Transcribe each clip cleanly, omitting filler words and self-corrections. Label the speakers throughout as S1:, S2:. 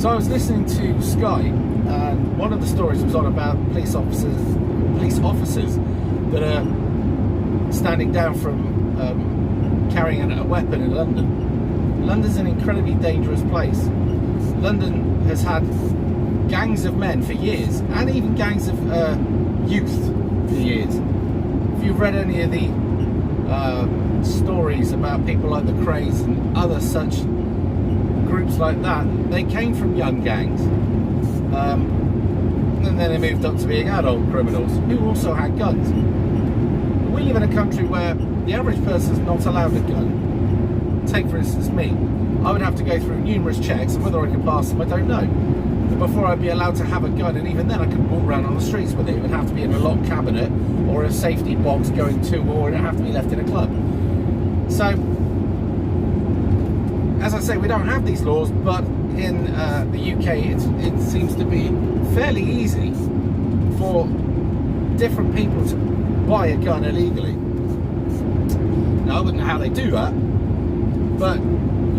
S1: So I was listening to Sky, and one of the stories was on about police officers that are standing down from carrying a weapon in London. London's an incredibly dangerous place. London has had gangs of men for years, and even gangs of youth for years. If you've read any of the stories about people like the Krays and other such groups like that, they came from young gangs, and then they moved up to being adult criminals who also had guns. We live in a country where the average person's not allowed a gun. Take for instance me. I would have to go through numerous checks, and whether I can pass them I don't know, before I'd be allowed to have a gun, and even then I couldn't walk around on the streets with it. It would have to be in a locked cabinet or a safety box going to, or it'd have to be left in a club. So, as I say, we don't have these laws, but in the UK it seems to be fairly easy for different people to buy a gun illegally. Now, I wouldn't know how they do that, but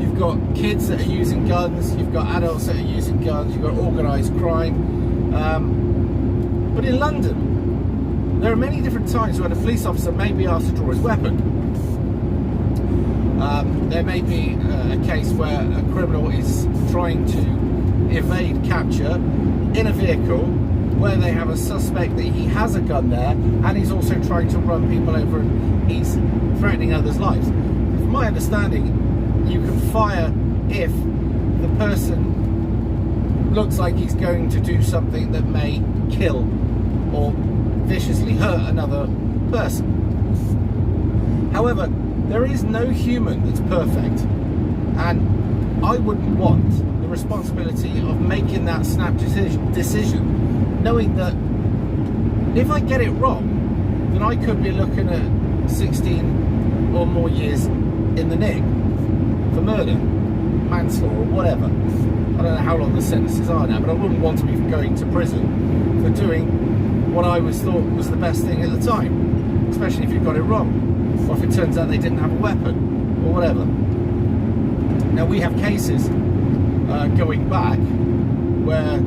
S1: you've got kids that are using guns, you've got adults that are using guns, you've got organised crime. But in London, there are many different times when a police officer may be asked to draw his weapon. There may be a case where a criminal is trying to evade capture in a vehicle where they have a suspect that he has a gun there, and he's also trying to run people over and he's threatening others' lives. From my understanding, you can fire if the person looks like he's going to do something that may kill or viciously hurt another person. However, there is no human that's perfect, and I wouldn't want the responsibility of making that snap decision, knowing that if I get it wrong, then I could be looking at 16 or more years in the nick for murder, manslaughter, or whatever. I don't know how long the sentences are now, but I wouldn't want to be going to prison for doing what I thought was the best thing at the time, especially if you got it wrong, or if it turns out they didn't have a weapon, or whatever. Now, we have cases going back where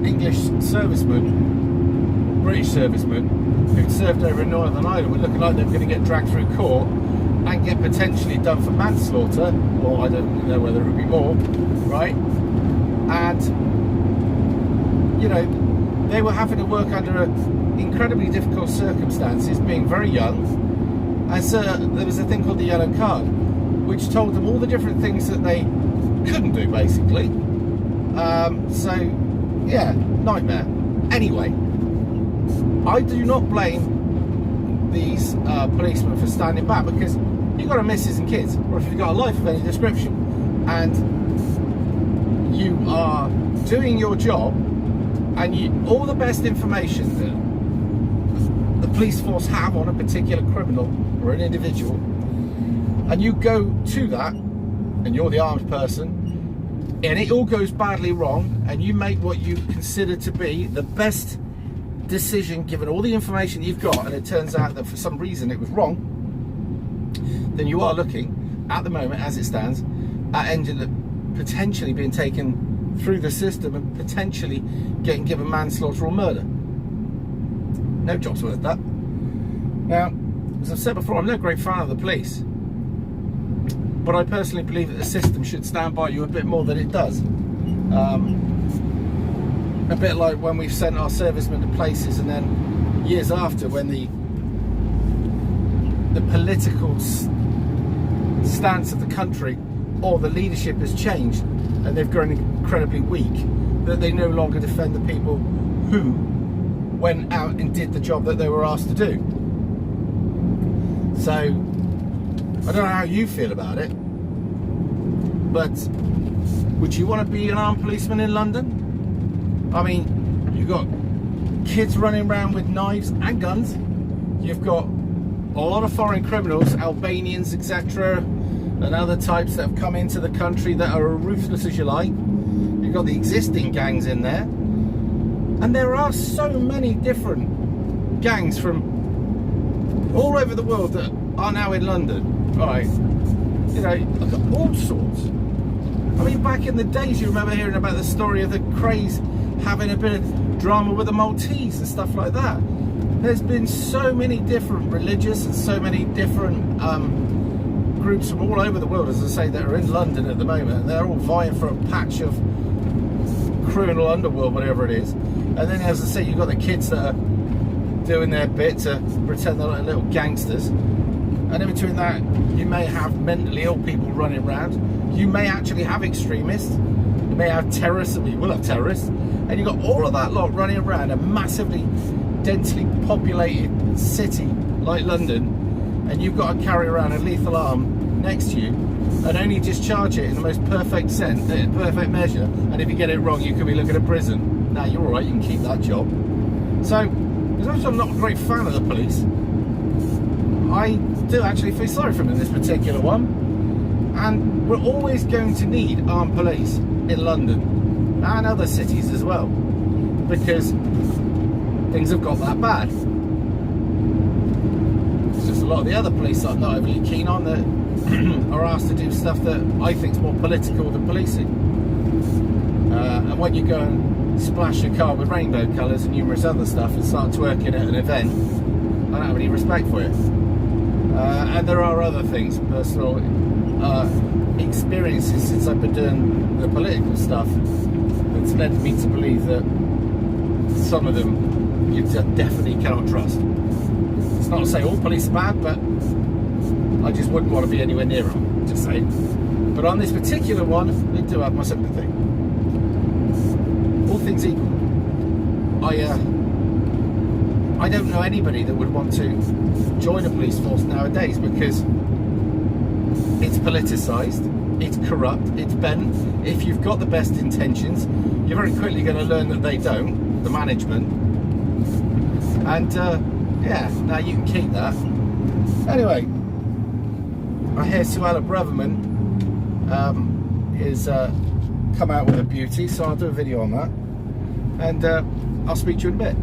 S1: English servicemen, British servicemen, who'd served over in Northern Ireland were looking like they were going to get dragged through court and get potentially done for manslaughter, or I don't know whether it would be more, right? And, you know, they were having to work under incredibly difficult circumstances, being very young. And so there was a thing called the yellow card, which told them all the different things that they couldn't do, basically. So, yeah, nightmare. Anyway, I do not blame these policemen for standing back, because you've got a missus and kids, or if you've got a life of any description, and you are doing your job, and all the best information that the police force have on a particular criminal or an individual, and you go to that, and you're the armed person, and it all goes badly wrong, and you make what you consider to be the best decision given all the information you've got, and it turns out that for some reason it was wrong, then you are looking at the moment, as it stands, at ending up potentially being taken through the system and potentially getting given manslaughter or murder. No job's worth that. Now, as I've said before, I'm no great fan of the police, but I personally believe that the system should stand by you a bit more than it does. A bit like when we've sent our servicemen to places, and then years after, when the political stance of the country or the leadership has changed and they've grown incredibly weak, that they no longer defend the people who went out and did the job that they were asked to do. So, I don't know how you feel about it, but would you want to be an armed policeman in London? I mean, you've got kids running around with knives and guns. You've got a lot of foreign criminals, Albanians, etc., and other types that have come into the country that are ruthless as you like. You've got the existing gangs in there. And there are so many different gangs from all over the world that are now in London, right? You know, all sorts. I mean, back in the days, you remember hearing about the story of the Krays having a bit of drama with the Maltese and stuff like that. There's been so many different religious and so many different groups from all over the world, as I say, that are in London at the moment. They're all vying for a patch of criminal underworld, whatever it is. And then, as I say, you've got the kids that are doing their bit to pretend they're like little gangsters. And in between that, you may have mentally ill people running around. You may actually have extremists. You may have terrorists, and we will have terrorists. And you've got all of that lot running around a massively densely populated city like London, and you've got to carry around a lethal arm next to you and only discharge it in the most perfect sense, perfect measure. And if you get it wrong, you could be looking at prison. Now, you're all right, you can keep that job. So, as much as I'm not a great fan of the police, I do actually feel sorry for them in this particular one. And we're always going to need armed police in London and other cities as well, because things have got that bad. It's just a lot of the other police that I'm not overly keen on that are asked to do stuff that I think is more political than policing. And when you go and splash your car with rainbow colours and numerous other stuff and start twerking at an event, I don't have any respect for it. And there are other things, personal experiences since I've been doing the political stuff, that's led me to believe that some of them you definitely cannot trust. It's not to say all police are bad, but I just wouldn't want to be anywhere near them, just saying. But on this particular one, they do have my sympathy. All things equal, I don't know anybody that would want to join a police force nowadays, because it's politicised, it's corrupt, it's bent. If you've got the best intentions, you're very quickly going to learn that they don't, the management. And yeah, now you can keep that. Anyway, I hear Suella Braverman is come out with a beauty, so I'll do a video on that. And I'll speak to you in a bit.